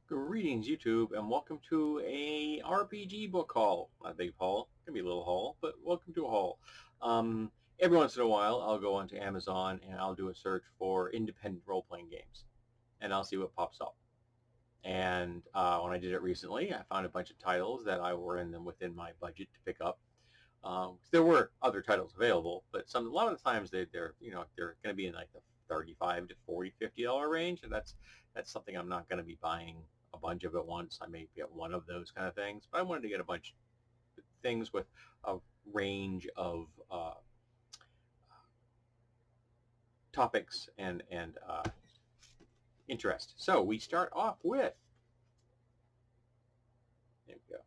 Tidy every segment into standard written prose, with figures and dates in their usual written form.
Greetings, YouTube, and welcome to a RPG book haul. Not a big haul, it can be a little haul, but welcome to a haul. Every once in a while, I'll go onto Amazon and I'll do a search for independent role-playing games, and I'll see what pops up. And when I did it recently, I found a bunch of titles that I were within my budget to pick up. There were other titles available, but a lot of the times they're going to be in like the $35 to $40, $50 range, and that's something I'm not going to be buying a bunch of at once. I may get one of those kind of things, but I wanted to get a bunch of things with a range of topics and interest. So we start off with, there we go,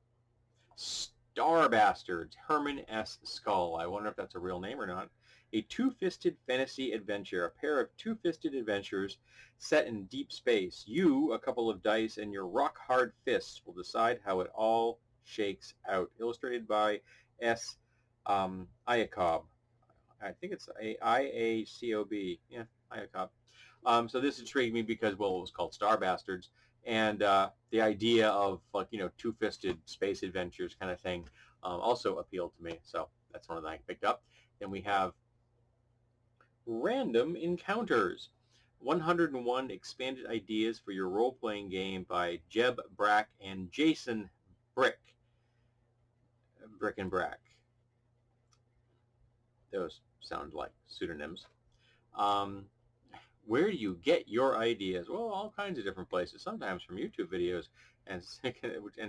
Star Bastards, Herman S. Skull. I wonder if that's a real name or not. A two-fisted fantasy adventure, a pair of two-fisted adventures set in deep space. You, a couple of dice, and your rock-hard fists will decide how it all shakes out. Illustrated by S. Iacob. I think it's IACOB. Yeah, Iacob. So this intrigued me because, well, it was called Star Bastards. And the idea of, like, two-fisted space adventures kind of thing also appealed to me. So that's one that I picked up. Then we have Random Encounters, 101 expanded ideas for your role-playing game by Jeb Brack and Jason Brick and Brack. Those sound like pseudonyms. Where do you get your ideas? Well, all kinds of different places, sometimes from YouTube videos, and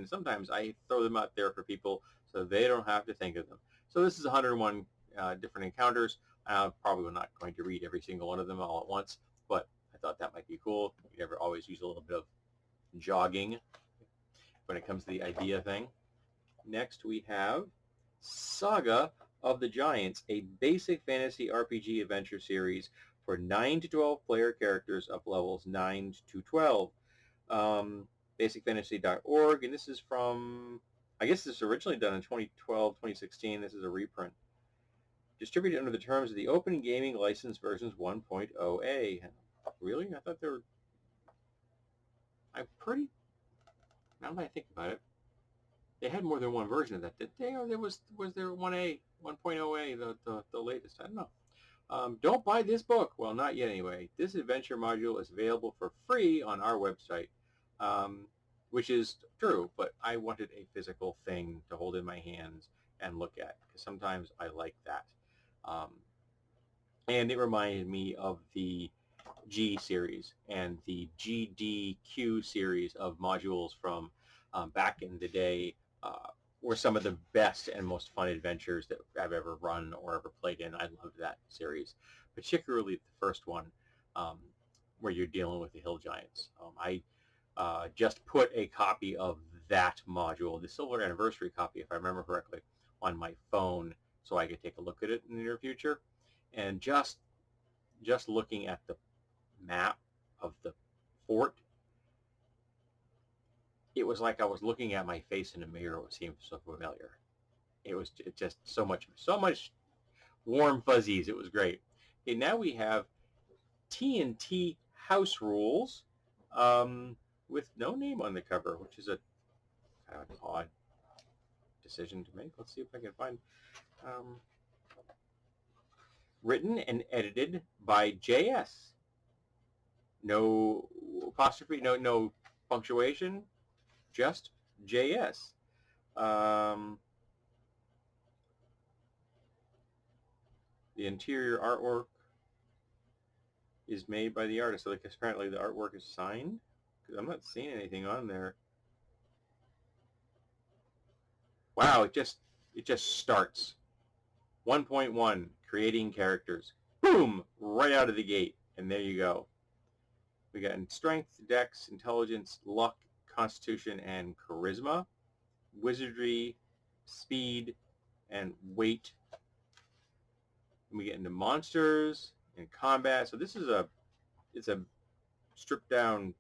sometimes I throw them out there for people so they don't have to think of them. So this is 101 different encounters. I'm probably not going to read every single one of them all at once, but I thought that might be cool. You never always use a little bit of jogging when it comes to the idea thing. Next we have Saga of the Giants, a basic fantasy RPG adventure series for 9 to 12 player characters of levels 9 to 12. Basicfantasy.org, and this is from, I guess this was originally done in 2012, 2016. This is a reprint. Distributed under the terms of the Open Gaming License versions 1.0a. Really? I thought they were... Now that I think about it, they had more than one version of that, did they? Or was there 1A, 1.0a, the latest? I don't know. Don't buy this book. Well, not yet anyway. This adventure module is available for free on our website, which is true, but I wanted a physical thing to hold in my hands and look at, because sometimes I like that. And it reminded me of the G series and the GDQ series of modules from back in the day, were some of the best and most fun adventures that I've ever run or ever played in. I loved that series, particularly the first one, where you're dealing with the hill giants. I just put a copy of that module, the Silver Anniversary copy, if I remember correctly, on my phone so I could take a look at it in the near future. And just looking at the map of the fort, it was like I was looking at my face in a mirror. It seemed so familiar. It was just so much warm fuzzies. It was great. Okay, now we have TNT House Rules, with no name on the cover, which is a kind of an odd decision to make. Let's see if I can find. Written and edited by JS. No apostrophe, no punctuation, just JS. The interior artwork is made by the artist. So, like, apparently the artwork is signed, because I'm not seeing anything on there. Wow, it just starts. 1.1, creating characters. Boom! Right out of the gate. And there you go. We got strength, dex, intelligence, luck, constitution, and charisma, wizardry, speed, and weight. And we get into monsters and combat. So this is it's a stripped down,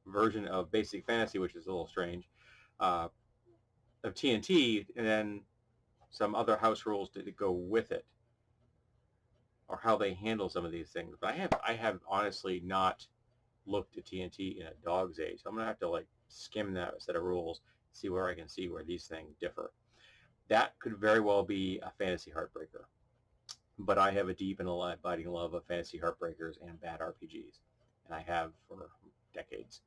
version of basic fantasy, which is a little strange, of TNT, and then some other house rules to go with it, or how they handle some of these things. But I have honestly not looked at TNT in a dog's age. So I'm going to have to like skim that set of rules, see where I can see where these things differ. That could very well be a fantasy heartbreaker. But I have a deep and abiding love of fantasy heartbreakers and bad RPGs, and I have for decades.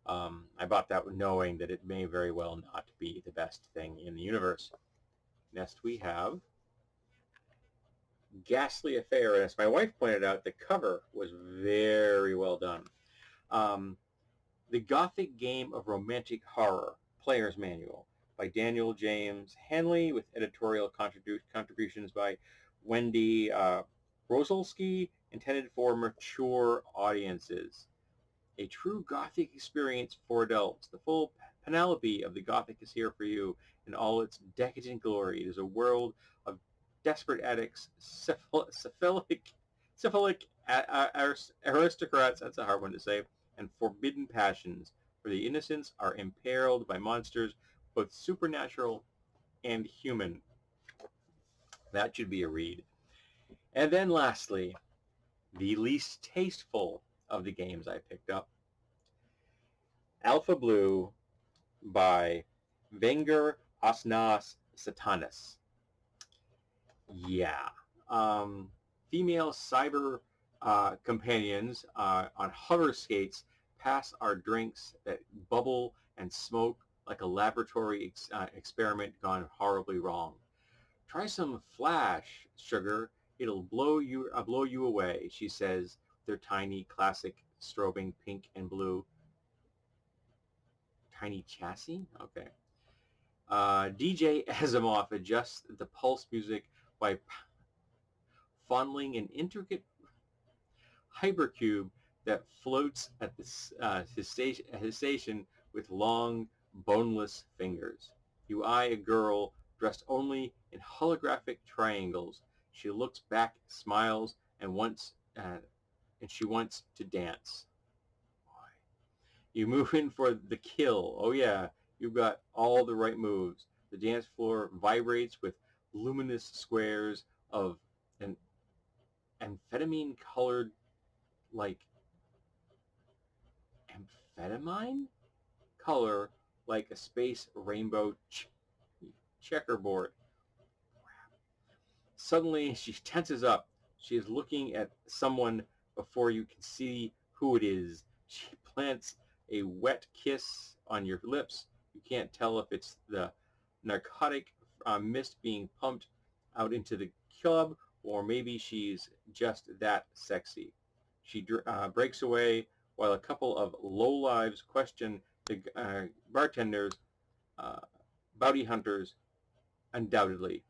I bought that knowing that it may very well not be the best thing in the universe. Next we have Ghastly Affair, and as my wife pointed out, the cover was very well done. Um, the Gothic Game of Romantic Horror, Player's Manual, by Daniel James Hanley, with editorial contributions by Wendy Rosalski, intended for mature audiences. A true Gothic experience for adults. The full panoply of the Gothic is here for you in all its decadent glory. It is a world of desperate addicts, syphilic aristocrats, that's a hard one to say, and forbidden passions, where the innocents are imperiled by monsters, both supernatural and human. That should be a read. And then lastly, the least tasteful of the games I picked up, Alpha Blue by Wenger Osnas Satanas. Yeah. Female cyber companions on hover skates pass our drinks that bubble and smoke like a laboratory experiment gone horribly wrong. Try some Flash, sugar. It'll blow you away, she says, their tiny classic strobing pink and blue. Tiny chassis? Okay. DJ Asimov adjusts the pulse music by fondling an intricate hypercube that floats at his station with long, boneless fingers. You eye a girl dressed only in holographic triangles. She looks back, smiles, and she wants to dance. You move in for the kill. Oh yeah, you've got all the right moves. The dance floor vibrates with luminous squares of an amphetamine-colored, like amphetamine color, like a space rainbow checkerboard. Suddenly, she tenses up. She is looking at someone before you can see who it is. She plants a wet kiss on your lips. You can't tell if it's the narcotic mist being pumped out into the club, or maybe she's just that sexy. She breaks away while a couple of lowlives question the bartenders, uh, bounty hunters, undoubtedly.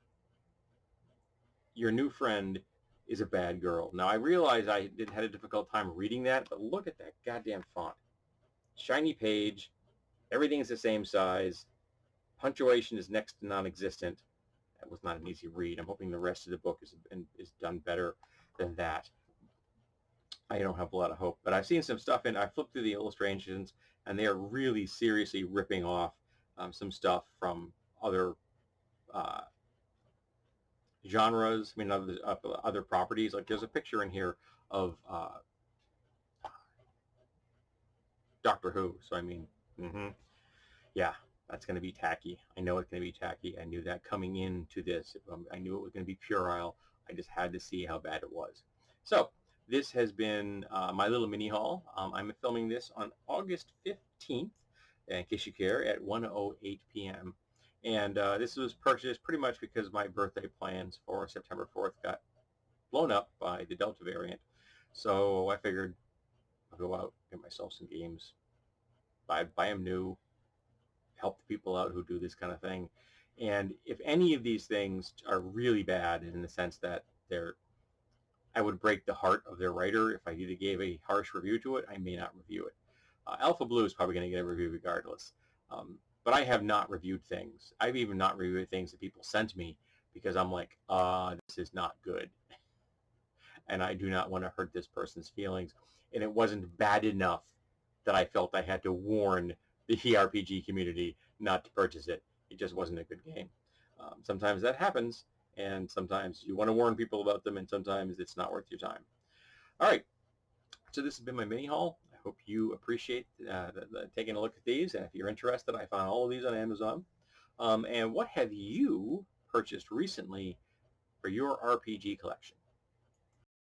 Your new friend is a bad girl. Now, I realize I had a difficult time reading that, but look at that goddamn font. Shiny page, everything's the same size, punctuation is next to non-existent. That was not an easy read. I'm hoping the rest of the book is done better than that. I don't have a lot of hope, but I've seen some stuff I flipped through the illustrations, and they are really seriously ripping off some stuff from other uh, genres. I mean, other properties. Like there's a picture in here of Doctor Who. So I mean, yeah, that's going to be tacky. I know it's going to be tacky. I knew that coming into this. I knew it was going to be puerile. I just had to see how bad it was. So this has been my little mini haul. I'm filming this on August 15th, in case you care, at 1:08 p.m. And this was purchased pretty much because my birthday plans for September 4th got blown up by the Delta variant. So I figured I'll go out, get myself some games, buy them new, help the people out who do this kind of thing. And if any of these things are really bad in the sense that I would break the heart of their writer if I either gave a harsh review to it, I may not review it. Alpha Blue is probably going to get a review regardless. But I have not reviewed things. I've even not reviewed things that people sent me because I'm like, this is not good. And I do not want to hurt this person's feelings. And it wasn't bad enough that I felt I had to warn the RPG community not to purchase it. It just wasn't a good game. Sometimes that happens, and sometimes you want to warn people about them, and sometimes it's not worth your time. All right, so this has been my mini haul. I hope you appreciate taking a look at these. And if you're interested, I found all of these on Amazon. And what have you purchased recently for your RPG collection?